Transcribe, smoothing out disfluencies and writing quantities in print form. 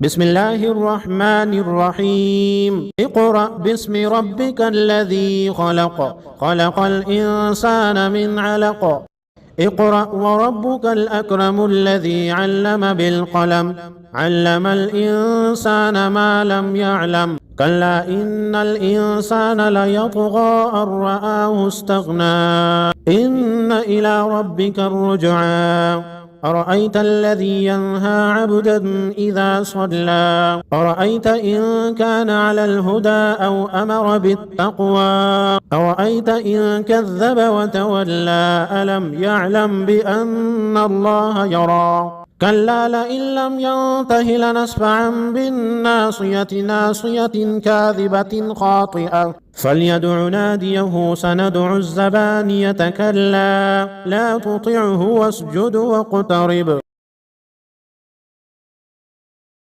بسم الله الرحمن الرحيم اقرأ باسم ربك الذي خلق خلق الإنسان من علق اقرأ وربك الأكرم الذي علم بالقلم علم الإنسان ما لم يعلم كلا إن الإنسان ليطغى أن رآه استغنى إن إلى ربك الرجعى أرأيت الذي ينهى عبدا إذا صلى أرأيت إن كان على الهدى أو أمر بالتقوى أرأيت إن كذب وتولى ألم يعلم بأن الله يرى كلا لئن لم ينته لنسفعا بالناصية ناصية كاذبة خاطئة فليدع ناديه سندع الزبانية كلا لا تطعه واسجد واقترب